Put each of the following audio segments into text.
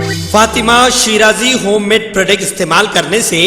Fatima Shirazi homemade product इस्तेमाल करने से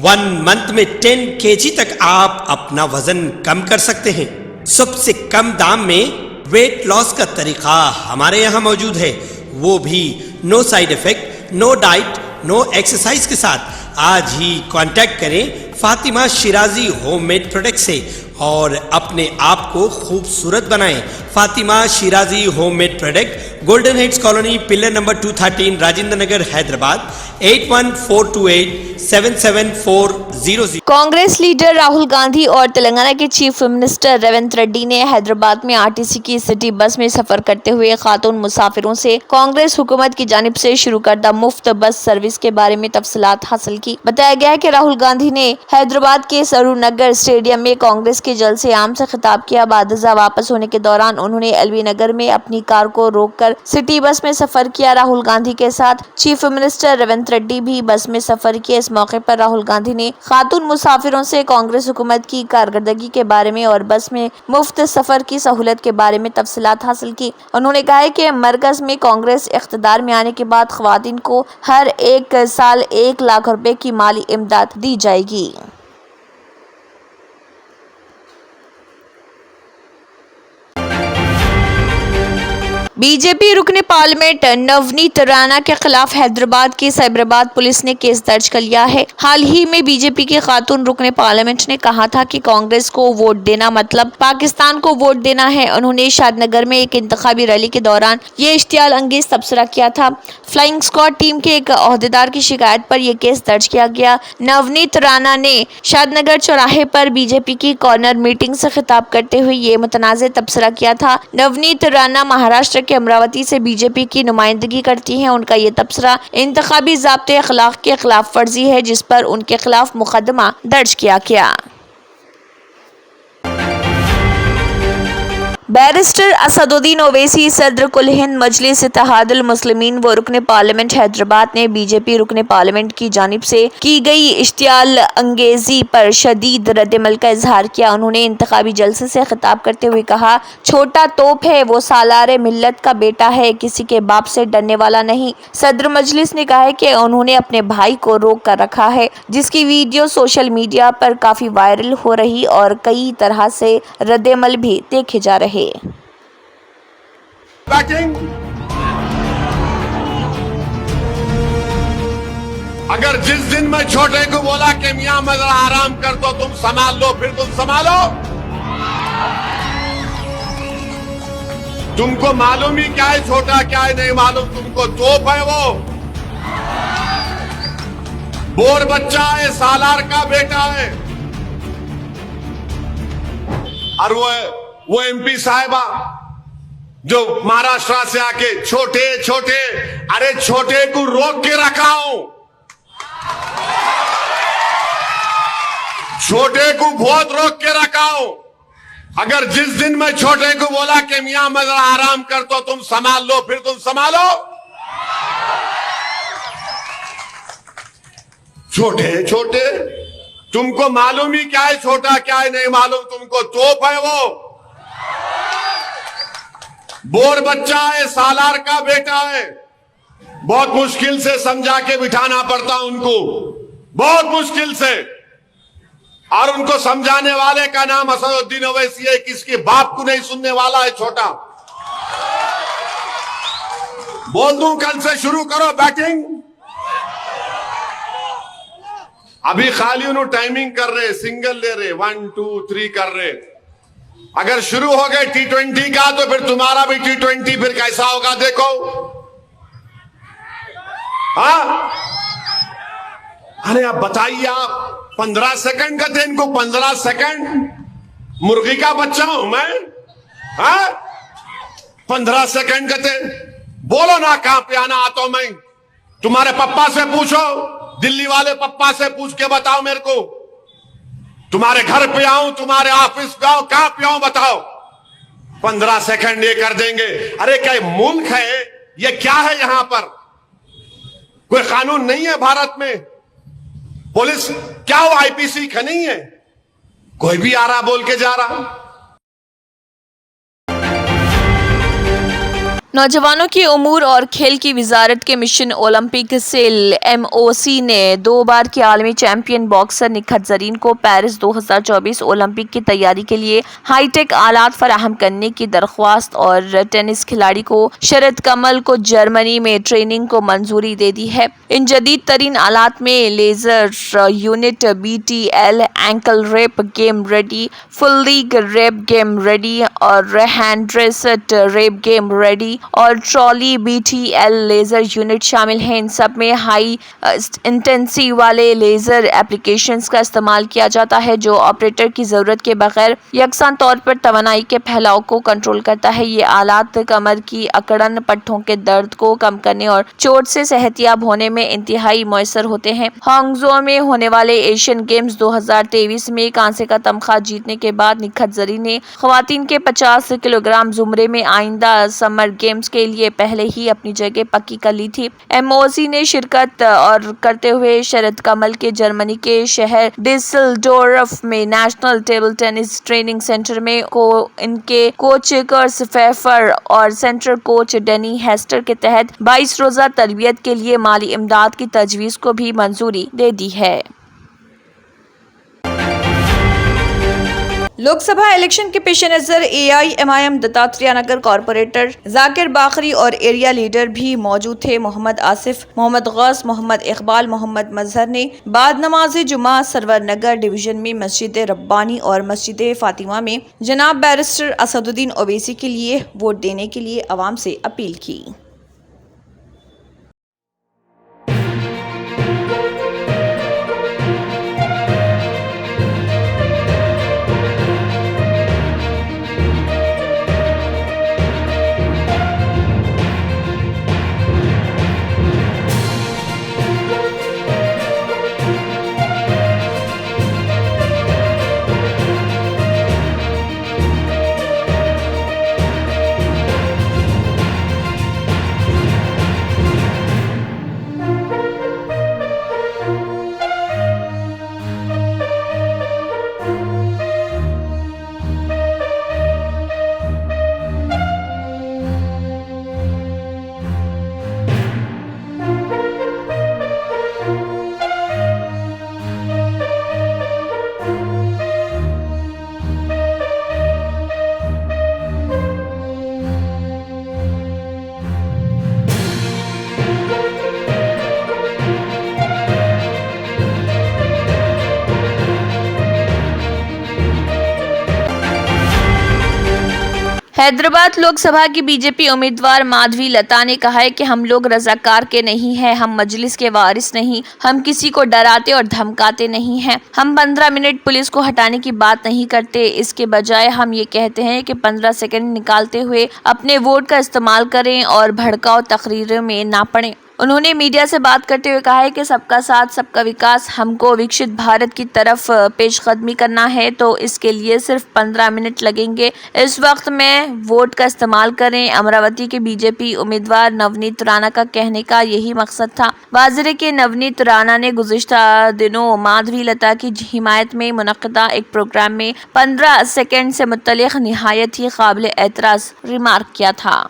1 मंथ में 10 kg तक आप अपना वजन कम कर सकते हैं। सबसे कम दाम में वेट लॉस का तरीका हमारे यहाँ मौजूद है, वो भी no side effect, no diet, no exercise के साथ। आज ही कांटेक्ट करें फातिमा शिराजी होममेड प्रोडक्ट से और अपने आप को खूबसूरत बनाएं। Fatima Shirazi homemade product, golden heads colony, pillar number 213, Rajendra Nagar, Hyderabad 8142877400। Congress leader Rahul Gandhi और तेलंगाना के चीफ मिनिस्टर रेवंत रेड्डी ने हैदराबाद में आरटीसी की सिटी बस में सफर करते हुए खातून मुसाफिरों से कांग्रेस हुकूमत की जानिब से शुरू करदा मुफ्त बस सर्विस के बारे में तफसीलात हासिल की। बताया गया है कि राहुल गांधी ने हैदराबाद के सरूनगर स्टेडियम में कांग्रेस के जलसे आम से खिताब किया। बादशाह वापस होने के दौरान उन्होंने एलबी नगर में अपनी कार को रोककर सिटी बस में सफर किया। राहुल गांधी के साथ चीफ मिनिस्टर रेवंत रेड्डी भी बस में सफर किए। इस मौके पर राहुल गांधी ने खातून मुसाफिरों से कांग्रेस हुकूमत की कारकर्दगी के बारे में और बस में मुफ्त सफर की सहूलत के बारे में तफसीलात हासिल की। उन्होंने कहा है कि मरकज में कांग्रेस इख्तिदार में आने के बाद खवातीन को हर एक साल 1 लाख रुपए की माली इमदाद दी जाएगी। बीजेपी रुकने पार्लियामेंट नवनीत राणा के खिलाफ हैदराबाद की साइबराबाद पुलिस ने केस दर्ज कर लिया है। हाल ही में बीजेपी के खातून रुकने पार्लियामेंट ने कहा था कि कांग्रेस को वोट देना मतलब पाकिस्तान को वोट देना है। उन्होंने शादनगर में एक इंतखाबी रैली के दौरान ये इश्तियाल अंगेज तबसरा किया था। फ्लाइंग स्क्वाड टीम के एक ओहदेदार की शिकायत पर यह केस दर्ज किया गया। नवनीत राणा ने शादनगर चौराहे पर बीजेपी की कॉर्नर मीटिंग से खिताब करते हुए ये मुतनाज़ तबसरा किया था। नवनीत राणा महाराष्ट्र के अमरावती से बीजेपी की नुमाइंदगी करती हैं। उनका ये तबसरा इंतखाबी ज़ाब्ते अखलाक के खिलाफ वर्जी है, जिस पर उनके खिलाफ मुकदमा दर्ज किया गया। बैरिस्टर असदुद्दीन ओवैसी सदर कुल हिंद मजलिस इत्तेहादुल मुस्लिमीन व रुकने पार्लियामेंट हैदराबाद ने बीजेपी रुकने पार्लियामेंट की जानिब से की गई इश्तियाल अंगेजी पर शदीद रद्दमल का इजहार किया। उन्होंने इंतखाबी जलसे से खिताब करते हुए कहा, छोटा तोप है, वो सालारे मिल्लत का बेटा है, किसी के बाप से डरने वाला नहीं। सदर मजलिस ने कहा है कि उन्होंने अपने भाई को रोक कर रखा है, जिसकी वीडियो सोशल मीडिया पर काफी वायरल हो रही और कई तरह से रद्दमल भी देखे जा रहे। अगर जिस दिन मैं छोटे को बोला कि मियां मैं जरा आराम कर दो, तुम संभाल लो, फिर तुम संभालो। तुमको मालूम ही क्या है छोटा क्या है नहीं मालूम, तुमको तोप है वो। बोर बच्चा है, सालार का बेटा है। और वो एमपी साहिबा जो महाराष्ट्र से आके छोटे छोटे, अरे छोटे को रोक के रखा हूं, छोटे को बहुत रोक के रखा हूं। अगर जिस दिन मैं छोटे को बोला कि मियां मैं जरा आराम कर दो, तुम संभाल लो, फिर तुम संभालो। छोटे छोटे, तुमको मालूम ही क्या है छोटा क्या है नहीं मालूम, तुमको तोप है वो। बोर बच्चा है, सालार का बेटा है। बहुत मुश्किल से समझा के बिठाना पड़ता उनको, बहुत मुश्किल से। और उनको समझाने वाले का नाम असदुद्दीन ओवैसी है, किसके बाप को नहीं सुनने वाला है छोटा। बोल दूं कल से शुरू करो बैटिंग। अभी खाली उन्होंने टाइमिंग कर रहे, सिंगल ले रहे, 1 2 3 कर रहे। अगर शुरू हो गए T20 का तो फिर तुम्हारा भी T20 फिर कैसा होगा देखो। हाँ, अरे आप बताइए, आप 15 सेकंड का थे इनको, 15 सेकंड। मुर्गी का बच्चा हूं मैं? हाँ, 15 सेकंड का थे। बोलो ना कहां पे आना आता हूं मैं। तुम्हारे पप्पा से पूछो, दिल्ली वाले पप्पा से पूछ के बताओ मेरे को। तुम्हारे घर पे आऊं, तुम्हारे ऑफिस पे आऊं, कहां पे आऊं बताओ। 15 सेकंड ये कर देंगे। अरे क्या मुल्क है ये, क्या है यहां पर? कोई कानून नहीं है भारत में? पुलिस क्या वो आईपीसी का नहीं है? कोई भी आ रहा बोल के जा रहा। नौजवानों की उमूर और खेल की वजारत के मिशन ओलंपिक सेल MOC ने 2 बार की आलमी चैंपियन बॉक्सर निखत जरीन को पेरिस 2024 ओलंपिक की तैयारी के लिए हाईटेक आलात फराहम करने की दरख्वास्त और टेनिस खिलाड़ी को शरद कमल को जर्मनी में ट्रेनिंग को मंजूरी दे दी है। इन जदीद तरीन आलात में laser unit BTL, ankle wrap game ready, full leg wrap game ready और hand wrist wrap game ready और ट्रॉली BTL लेजर यूनिट शामिल हैं। इन सब में हाई इंटेंसिटी वाले लेजर एप्लीकेशंस का इस्तेमाल किया जाता है जो ऑपरेटर की जरूरत के बगैर यकसान तौर पर तवानाई के फैलाव को कंट्रोल करता है। ये आलात कमर की अकड़न, पट्टों के दर्द को कम करने और चोट से सेहतियाब होने में इंतहाई मौसर होते हैं। हांगझो में होने वाले एशियन गेम्स 2023 में कांसे का तमगा जीतने के बाद निखत जरीन ने खवातीन के 50 किलोग्राम जुमरे में आइंदा समर गेम्स के लिए पहले ही अपनी जगह पक्की कर ली थी। MOC ने शिरकत और करते हुए शरद कमल के जर्मनी के शहर डिसलडोर्फ में national table tennis training centre में इनके कोच कर्स फेफर और सेंटर कोच डेनी हेस्टर के तहत 22 रोजा तरबियत के लिए माली इमदाद की तजवीज को भी मंजूरी दे दी है। लोकसभा इलेक्शन के पेश नज़र AIMIM दत्तात्रेय नगर कॉरपोरेटर जाकिर बाखरी और एरिया लीडर भी मौजूद थे। मोहम्मद आसिफ, मोहम्मद गौस, मोहम्मद इकबाल, मोहम्मद मजहर ने बाद नमाज जुमा सरवर नगर डिवीजन में मस्जिद रब्बानी और मस्जिद फातिमा में जनाब बैरिस्टर असदुद्दीन ओवैसी के लिए वोट देने के लिए अवाम से अपील की। हैदराबाद लोकसभा की बीजेपी उम्मीदवार माधवी लता ने कहा है कि हम लोग रजाकार के नहीं हैं, हम मजलिस के वारिस नहीं, हम किसी को डराते और धमकाते नहीं हैं, हम 15 मिनट पुलिस को हटाने की बात नहीं करते। इसके बजाय हम ये कहते हैं कि 15 सेकंड निकालते हुए अपने वोट का इस्तेमाल करें और भड़काऊ तकरीरों में ना पड़ें। उन्होंने मीडिया से बात करते हुए कहा है कि सबका साथ सबका विकास, हमको विकसित भारत की तरफ पेशकदमी करना है तो इसके लिए सिर्फ 15 मिनट लगेंगे। इस वक्त में वोट का इस्तेमाल करें। अमरावती के बीजेपी उम्मीदवार नवनीत राणा का कहने का यही मकसद था। वाजिर के नवनीत राणा ने गुज़िश्ता दिनों माधवी लता की हिमायत में मुनक़्क़दा एक प्रोग्राम में 15 सेकंड से मुतल्लिक़ निहायत ही काबिल एतराज़ रिमार्क किया था।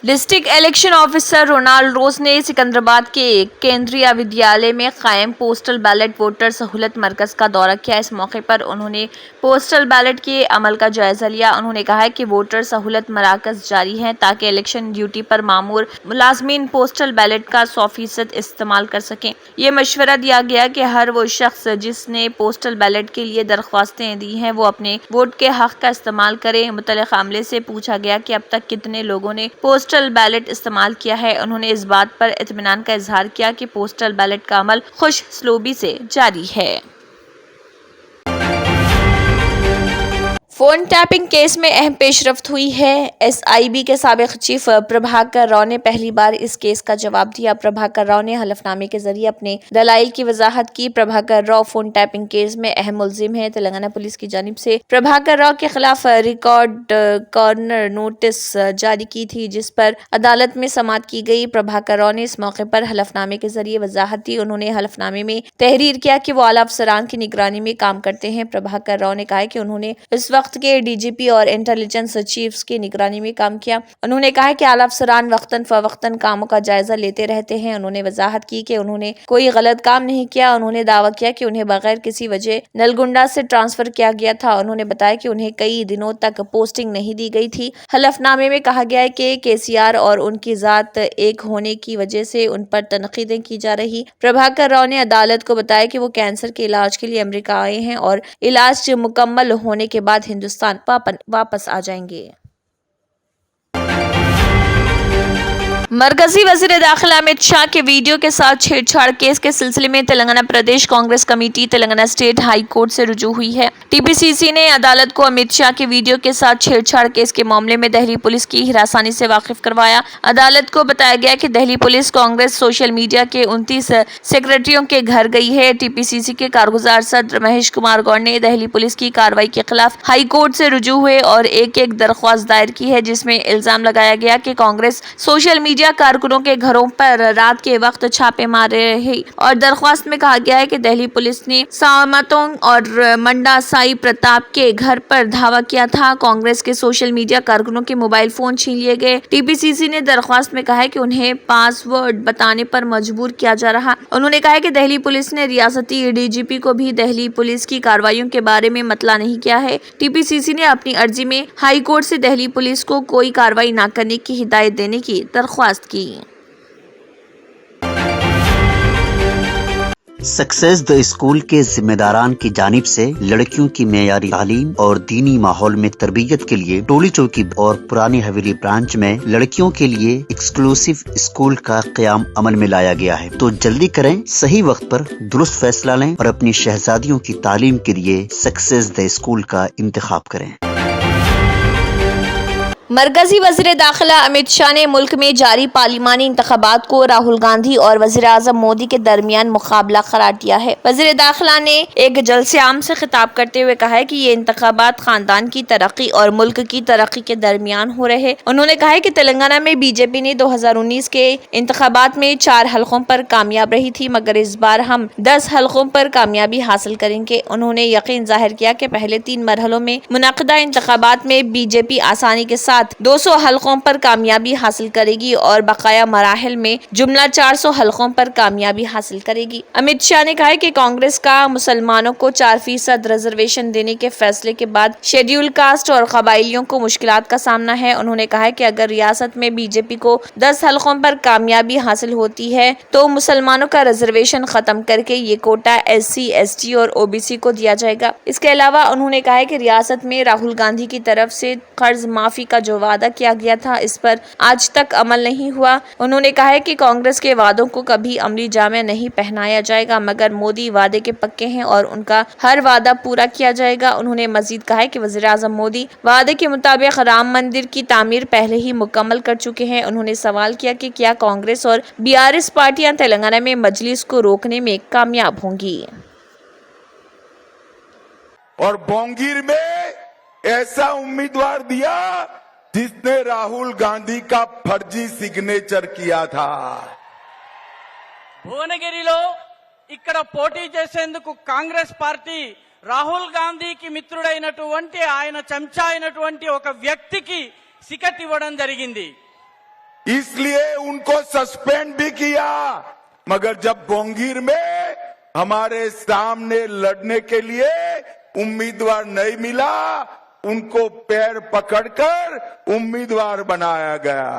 डिस्ट्रिक्ट इलेक्शन ऑफिसर रोनाल्ड रोज ने सिकंदराबाद के केंद्रीय विद्यालय में कायम पोस्टल बैलेट वोटर सहूलत मरकज का दौरा किया। इस मौके पर उन्होंने पोस्टल बैलेट के अमल का जायजा लिया। उन्होंने कहा कि वोटर सहूलत मराकज जारी हैं ताकि इलेक्शन ड्यूटी पर मामूर मुलाजमीन पोस्टल बैलेट का 100% इस्तेमाल कर सकें। ये मशवरा दिया गया कि हर वो शख्स जिसने पोस्टल बैलेट के लिए दरख्वास्तें दी हैं वो अपने वोट के हक का इस्तेमाल करें। मुतल्लिक़ अमले से पूछा गया कि अब तक कितने लोगों ने पोस्टल बैलेट इस्तेमाल किया है। उन्होंने इस बात पर इत्मीनान का इजहार किया कि पोस्टल बैलेट का अमल खुश सलूबी से जारी है। फोन टैपिंग केस में अहम पेशरफ्त हुई है। SIB के साबिक चीफ प्रभाकर राव ने पहली बार इस केस का जवाब दिया। प्रभाकर राव ने हलफनामे के जरिए अपने दलाइल की वजाहत की। Prabhakar Rao phone tapping case में अहम मुल्जिम है। तेलंगाना पुलिस की जानिब से प्रभाकर राव के खिलाफ रिकॉर्ड कॉर्नर नोटिस जारी की थी जिस पर अदालत में समाअत की गई। प्रभाकर राव ने इस मौके पर हलफनामे के जरिए वजाहत दी। उन्होंने हलफनामे में तहरीर किया कि वो आला अफसरान की निगरानी में काम करते हैं। प्रभाकर राव ने कहा कि उन्होंने इस वक्त वक्त के डीजीपी और इंटेलिजेंस चीफ्स की निगरानी में काम किया। उन्होंने कहा कि आला अफसरान वक्तन फवक्तन कामों का जायजा लेते रहते हैं। उन्होंने वजाहत की कि उन्होंने कोई गलत काम नहीं किया। उन्होंने दावा किया कि उन्हें बगैर किसी वजह नलगुंडा से ट्रांसफर किया गया था। उन्होंने बताया कि उन्हें कई दिनों तक पोस्टिंग नहीं दी गई थी। हलफनामे में कहा गया है कि केसीआर और उनकी जात एक होने की वजह से उन पर तनकीदें की जा रही। प्रभाकर राव ने अदालत को बताया कि वो कैंसर के इलाज के लिए अमेरिका आए हैं और इलाज मुकम्मल होने के बाद हिंदुस्तान वापस आ जाएंगे। मरकजी वजीर दाखिला अमित शाह के वीडियो के साथ छेड़छाड़ केस के सिलसिले में Telangana Pradesh Congress committee Telangana state high court से रुजू हुई है। टीपीसीसी ने अदालत को अमित शाह के वीडियो के साथ छेड़छाड़ केस के मामले में दिल्ली पुलिस की हिरासनी से वाकिफ करवाया। अदालत को बताया गया कि Delhi police Congress social media के 29 सेक्रेटरियों के घर गई है। टीपीसीसी के कारगुजार सदर महेश कुमार गौड़ ने दिल्ली पुलिस की कार्रवाई के खिलाफ हाई कोर्ट से रुजू हुए और एक दरख्वास्त दायर की है, जिसमें इल्जाम लगाया गया कि कांग्रेस सोशल मीडिया कारकुनों के घरों पर रात के वक्त छापे मार रहे हैं। और दरख्वास्त में कहा गया है कि दिल्ली पुलिस ने सामतोंग और मंडा साई प्रताप के घर पर धावा किया था। कांग्रेस के सोशल मीडिया कारकुनों के मोबाइल फोन छीन लिए गए। टीपीसीसी ने दरख्वास्त में कहा है कि उन्हें पासवर्ड बताने पर मजबूर किया जा रहा। उन्होंने कहा है कि दिल्ली पुलिस ने रियासती डीजीपी को भी दिल्ली पुलिस की कार्रवाइयों के बारे में मतला नहीं किया है। टीपीसीसी ने अपनी अर्जी में हाई कोर्ट से दिल्ली पुलिस को कोई कार्रवाई न करने की हिदायत देने की दरख्वास्त की। सक्सेस द स्कूल के जिम्मेदारान की जानिब से लड़कियों की मेयारी तालीम और दीनी माहौल में तरबियत के लिए टोली चौकी और पुरानी हवेली ब्रांच में लड़कियों के लिए एक्सक्लूसिव स्कूल का क़याम अमल में लाया गया है। तो जल्दी करें, सही वक्त पर दुरुस्त फैसला लें और अपनी शहजादियों की तालीम के लिए सक्सेस द स्कूल का इंतखाब करें। मरकजी वज़ीर दाखिला अमित शाह ने मुल्क में जारी पार्लिमानी इंतखाबात को राहुल गांधी और वज़ीर आज़म मोदी के दरमियान मुकाबला करार दिया है। वज़ीर दाखिला ने एक जलसे आम से खिताब करते हुए कहा है कि ये इंतखाबात खानदान की तरक्की और मुल्क की तरक्की के दरमियान हो रहे हैं। उन्होंने कहा है कि तेलंगाना में बीजेपी ने 2019 के इंतखाबात में 4 हलकों पर कामयाब रही थी, मगर इस बार हम 10 हलकों पर कामयाबी हासिल करेंगे। उन्होंने यकीन जाहिर किया कि पहले 3 मरहलों में मुनक़दा इंतखाबात में बीजेपी आसानी के साथ 200 हलकों पर कामयाबी हासिल करेगी और बकाया मराहिल में जुमला 400 हलकों पर कामयाबी हासिल करेगी। अमित शाह ने कहा कि कांग्रेस का मुसलमानों को 4% रिजर्वेशन देने के फैसले के बाद शेड्यूल कास्ट और कबाइलियों को मुश्किलात का सामना है। उन्होंने कहा कि अगर रियासत में बीजेपी को 10 हलकों पर कामयाबी हासिल होती है तो मुसलमानों का रिजर्वेशन खत्म करके ये कोटा SC, ST और OBC को दिया जाएगा। इसके अलावा उन्होंने कहा कि रियासत में राहुल गांधी की तरफ से कर्ज माफी का जो वादा किया गया था, इस पर आज तक अमल नहीं हुआ। उन्होंने कहा है कि कांग्रेस के वादों को कभी अमली जामे नहीं पहनाया जाएगा, मगर मोदी वादे के पक्के हैं और उनका हर वादा पूरा किया जाएगा। उन्होंने मजीद कहा है कि वज़ीर आज़म मोदी वादे के मुताबिक राम मंदिर की तामीर पहले ही मुकम्मल कर चुके हैं। उन्होंने सवाल किया कि क्या कांग्रेस और BRS पार्टियां तेलंगाना में मजलिस को रोकने में कामयाब होंगी। और बोंगीर में ऐसा उम्मीदवार दिया जिसने राहुल गांधी का फर्जी सिग्नेचर किया था। భువనగిరిలో ఇక్కడ పోటీ చేసేందుకు కాంగ్రెస్ పార్టీ రాహుల్ గాంధీకి మిత్రుడైనటువంటి ఆయన చెంచా అయినటువంటి ఒక వ్యక్తికి టికెట్ ఇవ్వడం జరిగింది। इसलिए उनको सस्पेंड भी किया, मगर जब बोंगीर में हमारे सामने लड़ने के लिए उम्मीदवार नहीं मिला, उनको पैर पकड़कर उम्मीदवार बनाया गया।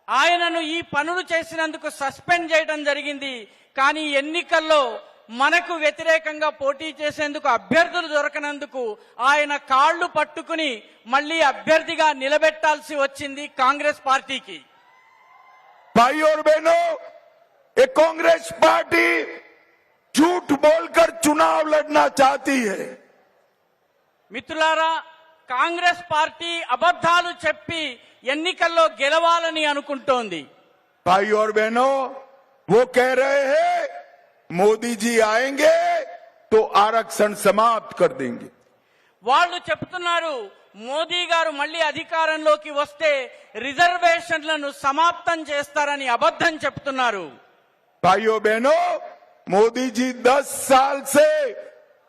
ఆయనను ఈ పనులు చేసినందుకు సస్పెండ్ చేయడం జరిగింది। కానీ ఎన్నికల్లో మనకు వ్యతిరేకంగా పోటీ చేసేందుకు అభ్యర్థులు దొరకనందుకు ఆయన కాళ్ళు పట్టుకుని మళ్ళీ అభ్యర్థిగా నిలబెట్టాల్సి వచ్చింది కాంగ్రెస్ పార్టీకి। भाई और बहनों, ये कांग्रेस पार्टी झूठ बोलकर चुनाव लड़ना चाहती है। మిత్రులారా, కాంగ్రెస్ పార్టీ అబద్ధాలు చెప్పి ఎన్నికల్లో గెలవాలని అనుకుంటోంది। भाई और बहनों, वो कह रहे हैं मोदी जी आएंगे तो आरक्षण समाप्त कर देंगे। వాళ్ళు చెప్తున్నారు మోదీ గారు మళ్ళీ అధికారంలోకి వస్తే రిజర్వేషన్లను సమాప్తం చేస్తారని అబద్ధం చెప్తున్నారు। भाइयों बहनों, मोदी जी 10 साल से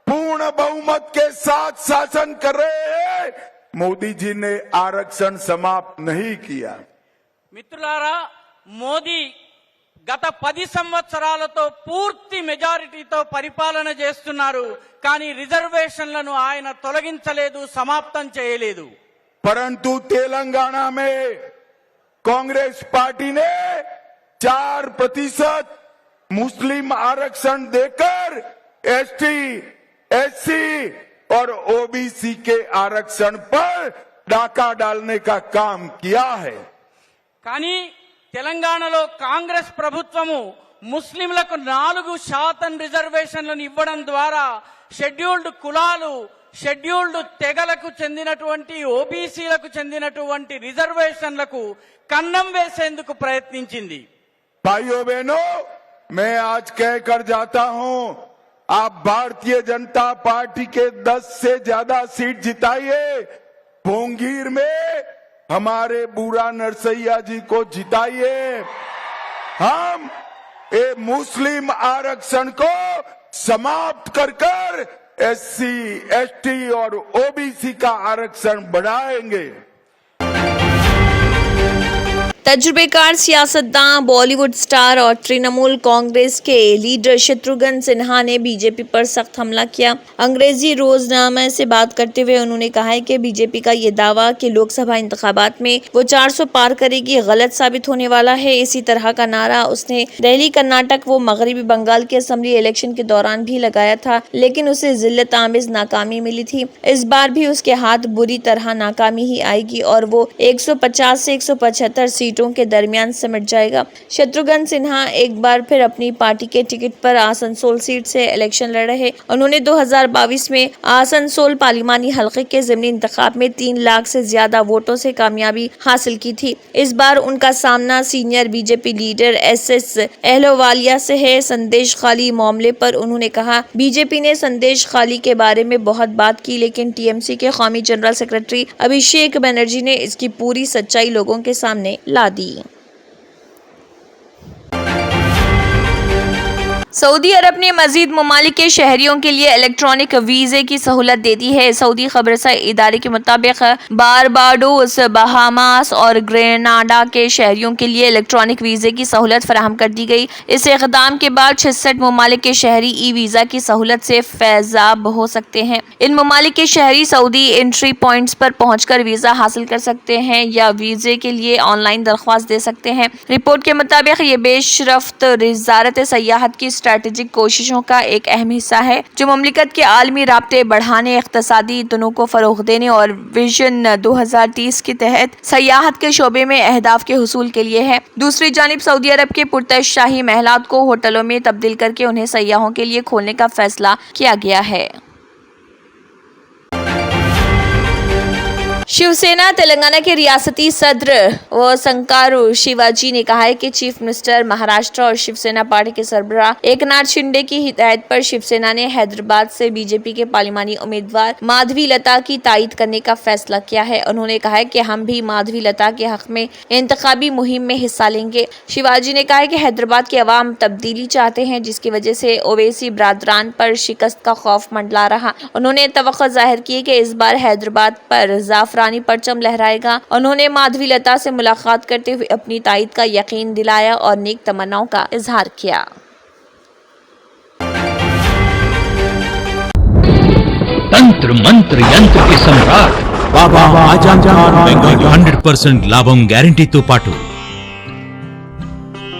पूर्ण बहुमत के साथ शासन कर रहे हैं। मोदी जी ने आरक्षण समाप्त नहीं किया। మిత్రులారా, మోదీ గత 10 సంవత్సరాలతో పూర్తి మెజారిటీతో పరిపాలన చేస్తున్నారు. కానీ రిజర్వేషన్లను ఆయన తొలగించలేదు, సమాప్తం చేయలేదు. परंतु तेलंगाना में कांग्रेस पार्टी ने 4% मुस्लिम आरक्षण देकर एसटी, एससी और ओबीसी के आरक्षण पर डाका डालने का काम किया है। కానీ తెలంగాణలో కాంగ్రెస్ ప్రభుత్వము ముస్లింలకు 4% రిజర్వేషన్లను ఇవ్వడం ద్వారా షెడ్యూల్డ్ కులాలు, షెడ్యూల్డ్ తెగలకు చెందినటువంటి ఓబీసీలకు చెందినటువంటి రిజర్వేషన్లకు కన్నం వేసేందుకు ప్రయత్నించింది. भाइयों बहनों, मैं आज कहकर जाता हूं, आप भारतीय जनता पार्टी के 10 से ज्यादा सीट जिताइए। भोंगीर में हमारे बूढ़ा नरसैया जी को जिताइए। हम ये मुस्लिम आरक्षण को समाप्त कर एससी, एसटी और ओबीसी का आरक्षण बढ़ाएंगे। तजुर्बेकार सियासतदान, बॉलीवुड स्टार और तृणमूल कांग्रेस के लीडर शत्रुघ्न सिन्हा ने बीजेपी पर सख्त हमला किया। अंग्रेजी रोजनामा से बात करते हुए उन्होंने कहा है कि बीजेपी का ये दावा कि लोकसभा इंतखाबात में वो 400 पार करेगी गलत साबित होने वाला है। इसी तरह का नारा उसने दिल्ली, कर्नाटक व मगरबी बंगाल के असेंबली इलेक्शन के दौरान भी लगाया था, लेकिन उसे जिल्लत आमेज नाकामी मिली थी। इस बार भी उसके हाथ बुरी तरह नाकामी ही आएगी और वो 150 से 175 सीटों के दरमियान सिमट जाएगा। शत्रुघ्न सिन्हा एक बार फिर अपनी पार्टी के टिकट पर आसनसोल सीट से इलेक्शन लड़ रहे। उन्होंने 2022 में आसनसोल पार्लिमानी हलके के ज़िमनी इंतखाब में 3 लाख से ज्यादा वोटों से कामयाबी हासिल की थी। इस बार उनका सामना senior BJP leader SS Ahluwalia से है। संदेश खाली मामले पर उन्होंने कहा, बीजेपी ने संदेश खाली के बारे में बहुत बात की, लेकिन TMC के कौमी जनरल सेक्रेटरी अभिषेक बनर्जी ने इसकी पूरी सच्चाई लोगों के सामने ला दी। सऊदी अरब ने मजीद ममालिक के शहरियों के लिए इलेक्ट्रॉनिक वीजे की सहूलत दे दी है। सऊदी खबरसाई इदारे के मुताबिक बारबाडोस, बहामास और ग्रेनाडा के शहरियों के लिए इलेक्ट्रॉनिक वीजे की सहूलत फराहम कर दी गई। इस इक़दाम के बाद 66 ममालिक के शहरी ई वीज़ा की सहूलत से फैजाब हो सकते हैं। इन ममालिक के शहरी सऊदी एंट्री पॉइंट्स पर पहुंचकर वीज़ा हासिल कर सकते हैं या वीजे के लिए ऑनलाइन दरख्वास्त दे सकते हैं। रिपोर्ट के मुताबिक ये पेशरफ्त वज़ारत सयाहत की स्ट्रैटेजिक कोशिशों का एक अहम हिस्सा है, जो मुमलिकत के आलमी राब्ते बढ़ाने, इक़्तिसादी तनू को फ़रोग़ देने और विजन 2030 के तहत सयाहत के शोबे में अहदाफ के हुसूल के लिए है। दूसरी जानिब सऊदी अरब के पुरतशाही महलात को होटलों में तब्दील करके उन्हें सयाहों के लिए खोलने का फैसला किया गया है। शिवसेना तेलंगाना के रियासती सदर व संकारू शिवाजी ने कहा है कि चीफ मिनिस्टर महाराष्ट्र और शिवसेना पार्टी के सरबराह एकनाथ शिंदे की हिदायत पर शिवसेना ने हैदराबाद से बीजेपी के पार्लिमानी उम्मीदवार माधवी लता की तायीद करने का फैसला किया है। उन्होंने कहा है कि हम भी माधवी लता के हक में इंतखाबी मुहिम में हिस्सा लेंगे। शिवाजी ने कहा है कि हैदराबाद के अवाम तब्दीली चाहते हैं, जिसकी वजह से ओवैसी बरादरान पर शिकस्त का खौफ मंडला रहा। उन्होंने तवक्को जाहिर की कि इस बार हैदराबाद पर जाफरानी परचम लहराएगा। उन्होंने माधवी लता से मुलाकात करते हुए अपनी तायीद का यकीन दिलाया और नेक तमन्नाओं का इजहार किया। तंत्र मंत्र यंत्र के सम्राट बाबा आजम खान बెంగాలీ 100% లాభం గ్యారెంటీతో పాటు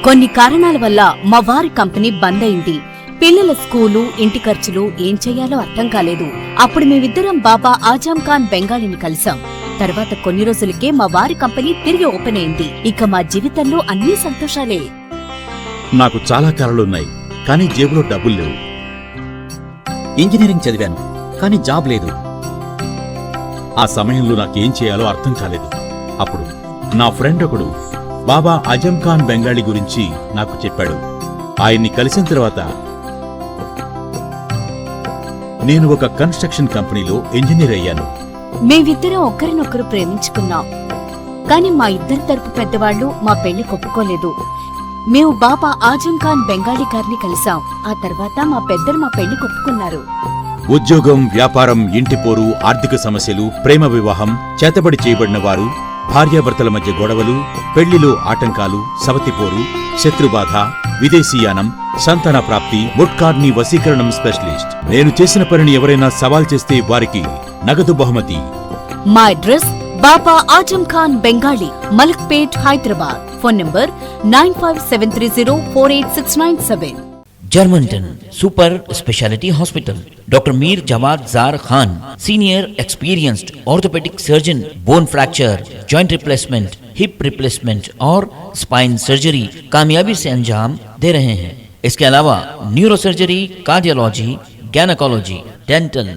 కొన్ని కారణాల వల్ల మా వారి కంపెనీ బంద్ అయింది. పిల్లల స్కూలు, ఇంటి ఖర్చులు ఏం చెయ్యాలో అర్థం కాలేదు. అప్పుడు మేమిద్దరం బాబా ఆజం ఖాన్ బెంగాలీని కలిసాం. తర్వాత కొన్ని రోజులకే మా వారి కంపెనీ తిరిగి ఓపెన్ అయింది. ఇక మా జీవితంలో అన్ని సంతోషాలే. నాకు చాలా కలలున్నాయి, కానీ జేబులో డబ్బులు లేవు. ఇంజనీరింగ్ చదివాను, కానీ జాబ్ లేదు. ఆ సమయంలో నాకేం చేయాలో అర్థం కాలేదు. అప్పుడు నా ఫ్రెండ్ ఒకడు బాబా ఆజం ఖాన్ బెంగాలీ గురించి నాకు చెప్పాడు. ఆయన్ని కలిసిన తర్వాత నేను ఒక కన్స్ట్రక్షన్ కంపెనీలో ఇంజనీర్ అయ్యాను. మేమిద్దరం ఒకరినొకరు ప్రేమించుకున్నాం. కాని మా ఇద్దరి తరపు పెద్దవాళ్లు మా పెళ్లి ఒప్పుకోలేదు. మేము బాబా ఆజం ఖాన్ బెంగాలీ గారిని కలిసాం. ఆ తర్వాత మా పెద్దలు మా పెళ్లి ఒప్పుకున్నారు. ఉద్యోగం, వ్యాపారం, ఇంటి పోరు, ఆర్థిక సమస్యలు, ప్రేమ వివాహం, చేతబడి చేయబడిన వారు, భార్యాభర్తల మధ్య గొడవలు, పెళ్లిలో ఆటంకాలు, సవతిపోరు, శత్రుబాధ, విదేశీయానం, సంతాన ప్రాప్తి, ముట్కార్ని వశీకరణం స్పెషలిస్ట్. నేను చేసిన పనిని ఎవరైనా సవాల్ చేస్తే వారికి నగదు బహుమతి. మా address Baba Azam Khan Bengali, Malakpet, Hyderabad. Phone number 9573048697. Germanten super speciality hospital, doctor Mir Jawad Jar Khan, senior experienced orthopaedic surgeon, bone fracture, joint replacement, hip replacement और स्पाइन सर्जरी कामयाबी से अंजाम दे रहे हैं। इसके अलावा neuro surgery, cardiology, gynaecology, dental,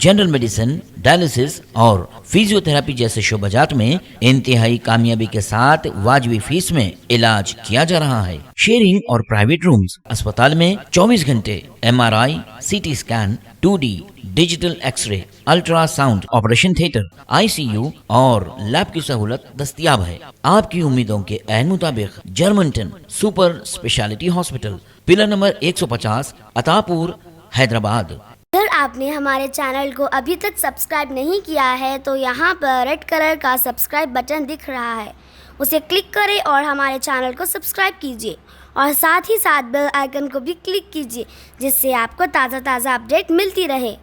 general medicine, dialysis और फिजियोथेरेपी जैसे शोबाजात में इंतहाई कामयाबी के साथ वाजबी फीस में इलाज किया जा रहा है। शेयरिंग और प्राइवेट रूम्स, अस्पताल में 24 घंटे MRI, CT scan, 2D digital x ray, ultrasound, operation theatre, ICU और लैब की सहूलत दस्तयाब है। आपकी उम्मीदों के ऐन मुताबिक Germanten super speciality hospital, pillar number 150, Attapur, Hyderabad. अगर आपने हमारे चैनल को अभी तक सब्सक्राइब नहीं किया है तो यहाँ पर रेड कलर का सब्सक्राइब बटन दिख रहा है, उसे क्लिक करें और हमारे चैनल को सब्सक्राइब कीजिए और साथ ही साथ बेल आइकन को भी क्लिक कीजिए, जिससे आपको ताज़ा अपडेट मिलती रहे।